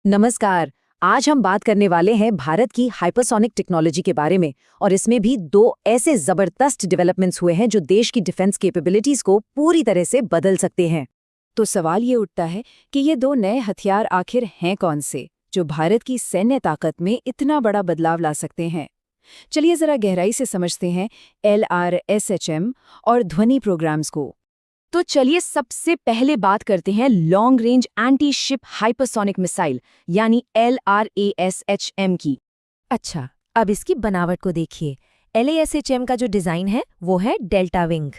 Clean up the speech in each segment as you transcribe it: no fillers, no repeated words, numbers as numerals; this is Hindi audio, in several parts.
नमस्कार। आज हम बात करने वाले हैं भारत की हाइपरसोनिक टेक्नोलॉजी के बारे में और इसमें भी दो ऐसे जबरदस्त डेवलपमेंट्स हुए हैं जो देश की डिफेंस कैपेबिलिटीज को पूरी तरह से बदल सकते हैं। तो सवाल ये उठता है कि ये दो नए हथियार आखिर हैं कौन से जो भारत की सैन्य ताकत में इतना बड़ा बदलाव ला सकते हैं। चलिए जरा गहराई से समझते हैं LRSHM और ध्वनि प्रोग्राम्स को। तो चलिए सबसे पहले बात करते हैं long range anti ship hypersonic missile यानी LRASHM की। अच्छा, अब इसकी बनावट को देखिए। LASHM का जो डिजाइन है वो है डेल्टा विंग।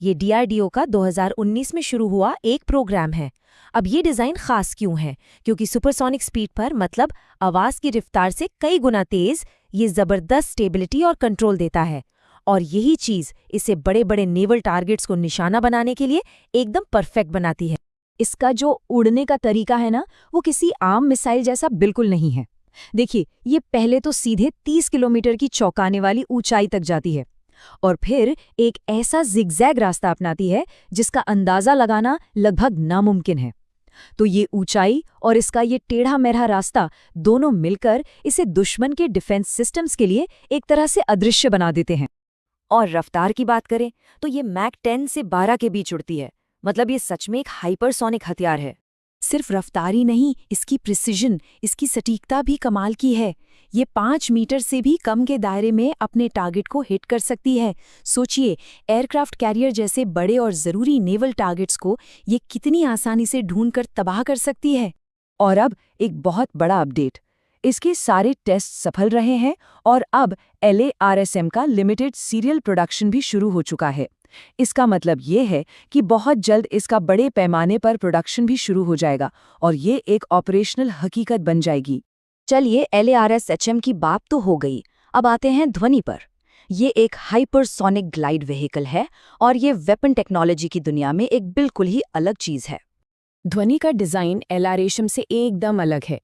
ये DRDO का 2019 में शुरू हुआ एक प्रोग्राम है। अब ये डिजाइन खास क्यों है? क्योंकि सुपरसोनिक स्पीड पर मतलब आवाज की रफ्तार से कई गुना तेज ये जबरदस्त स्टेबिलिटी और कंट्रोल देता है। और यही चीज इसे बड़े बड़े नेवल टारगेट्स को निशाना बनाने के लिए एकदम परफेक्ट बनाती है। इसका जो उड़ने का तरीका है ना, वो किसी आम मिसाइल जैसा बिल्कुल नहीं है। देखिए, ये पहले तो सीधे 30 किलोमीटर की चौंकाने वाली ऊंचाई तक जाती है और फिर एक ऐसा जिगजैग रास्ता अपनाती है जिसका अंदाजा लगाना लगभग नामुमकिन है। तो ये ऊंचाई और इसका ये टेढ़ा मेढ़ा रास्ता दोनों मिलकर इसे दुश्मन के डिफेंस सिस्टम्स के लिए एक तरह से अदृश्य बना देते हैं। और रफ्तार की बात करें तो ये मैक 10 से 12 के बीच उड़ती है। मतलब ये सच में एक हाइपरसोनिक हथियार है। सिर्फ रफ्तार ही नहीं, इसकी प्रिसिजन, इसकी सटीकता भी कमाल की है। ये 5 मीटर से भी कम के दायरे में अपने टारगेट को हिट कर सकती है। सोचिए, एयरक्राफ्ट कैरियर जैसे बड़े और ज़रूरी नेवल टारगेट्स को ये कितनी आसानी से ढूंढकर तबाह कर सकती है। और अब एक बहुत बड़ा अपडेट, इसके सारे टेस्ट सफल रहे हैं और अब LARSM का लिमिटेड सीरियल प्रोडक्शन भी शुरू हो चुका है। इसका मतलब ये है कि बहुत जल्द इसका बड़े पैमाने पर प्रोडक्शन भी शुरू हो जाएगा और ये एक ऑपरेशनल हकीकत बन जाएगी। चलिए, LARSHM की बात तो हो गई, अब आते हैं ध्वनि पर। ये एक हाइपरसोनिक ग्लाइड व्हीकल है और ये वेपन टेक्नोलॉजी की दुनिया में एक बिल्कुल ही अलग चीज़ है। ध्वनि का डिज़ाइन LRSHM से एकदम अलग है।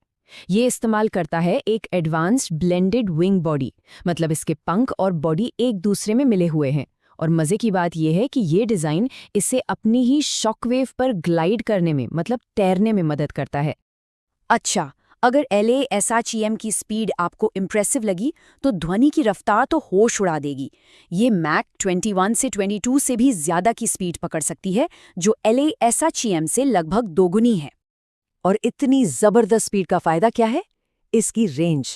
ये इस्तेमाल करता है एक एडवांस्ड ब्लेंडेड विंग बॉडी, मतलब इसके पंख और बॉडी एक दूसरे में मिले हुए हैं। और मज़े की बात यह है कि ये डिज़ाइन इसे अपनी ही शॉकवेव पर ग्लाइड करने में, मतलब तैरने में मदद करता है। अच्छा, अगर LASHM की स्पीड आपको इम्प्रेसिव लगी तो ध्वनि की रफ्तार तो होश उड़ा देगी। ये मैक 21 से 22 से भी ज़्यादा की स्पीड पकड़ सकती है, जो LASHM से लगभग दोगुनी है। और इतनी जबरदस्त स्पीड का फायदा क्या है? इसकी रेंज।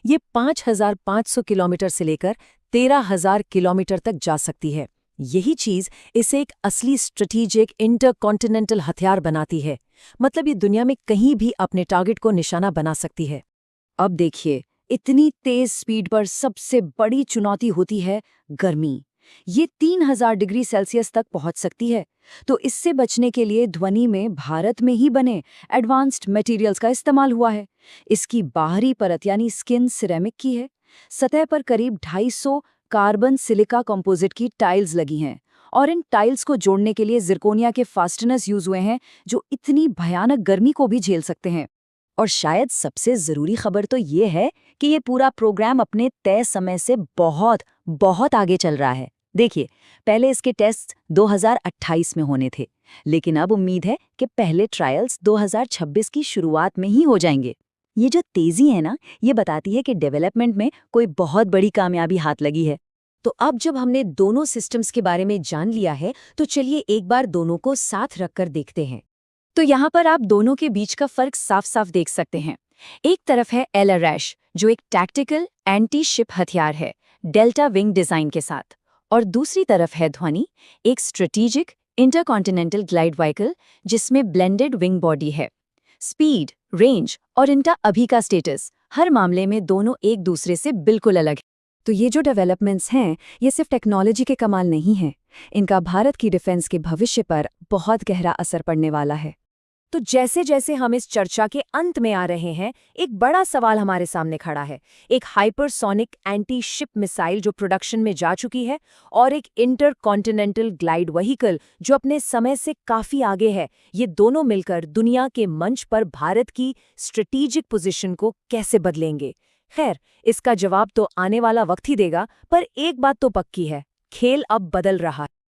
ये 5,500 किलोमीटर से लेकर 13,000 किलोमीटर तक जा सकती है। यही चीज इसे एक असली स्ट्रेटेजिक इंटरकॉन्टिनेंटल हथियार बनाती है। मतलब ये दुनिया में कहीं भी अपने टारगेट को निशाना बना सकती है। अब देखिए, इतनी तेज स्पीड पर सबसे बड़ी चुनौती होती है गर्मी। ये 3,000 डिग्री सेल्सियस तक पहुंच सकती है। तो इससे बचने के लिए ध्वनि में भारत में ही बने एडवांस्ड मटेरियल्स का इस्तेमाल हुआ है। इसकी बाहरी परत यानी स्किन सिरेमिक की है। सतह पर करीब 250 carbon silica composite key tiles लगी हैं और इन टाइल्स को जोड़ने के लिए जिरकोनिया के फास्टनर्स यूज हुए हैं जो इतनी भयानक गर्मी को भी झेल सकते हैं। और शायद सबसे जरूरी खबर तो ये है कि ये पूरा प्रोग्राम अपने तय समय से बहुत बहुत आगे चल रहा है। देखिए, पहले इसके टेस्ट 2028 में होने थे, लेकिन अब उम्मीद है कि पहले ट्रायल्स 2026 की शुरुआत में ही हो जाएंगे। ये जो तेजी है ना, ये बताती है कि डेवलपमेंट में कोई बहुत बड़ी कामयाबी हाथ लगी है। तो अब जब हमने दोनों सिस्टम्स के बारे में जान लिया है, तो चलिए एक बार दोनों को साथ रखकर देखते हैं। तो यहाँ पर आप दोनों के बीच का फर्क साफ साफ देख सकते हैं। एक तरफ है LRASH, जो एक टैक्टिकल एंटी शिप हथियार है डेल्टा विंग डिजाइन के साथ, और दूसरी तरफ है ध्वनि, एक स्ट्रेटेजिक इंटरकॉन्टिनेंटल ग्लाइड व्हीकल जिसमें ब्लेंडेड विंग बॉडी है। स्पीड, रेंज और इनका अभी का स्टेटस, हर मामले में दोनों एक दूसरे से बिल्कुल अलग है। तो ये जो डेवलपमेंट्स हैं, ये सिर्फ टेक्नोलॉजी के कमाल नहीं है, इनका भारत की डिफेंस के भविष्य पर बहुत गहरा असर पड़ने वाला है। तो जैसे जैसे हम इस चर्चा के अंत में आ रहे हैं, एक बड़ा सवाल हमारे सामने खड़ा है। एक हाइपरसोनिक एंटी शिप मिसाइल जो प्रोडक्शन में जा चुकी है और एक इंटरकॉन्टिनेंटल ग्लाइड व्हीकल जो अपने समय से काफी आगे है। ये दोनों मिलकर दुनिया के मंच पर भारत की स्ट्रेटेजिक पोजीशन को कैसे बदलेंगे? खैर, इसका जवाब तो आने वाला वक्त ही देगा, पर एक बात तो पक्की है, खेल अब बदल रहा है।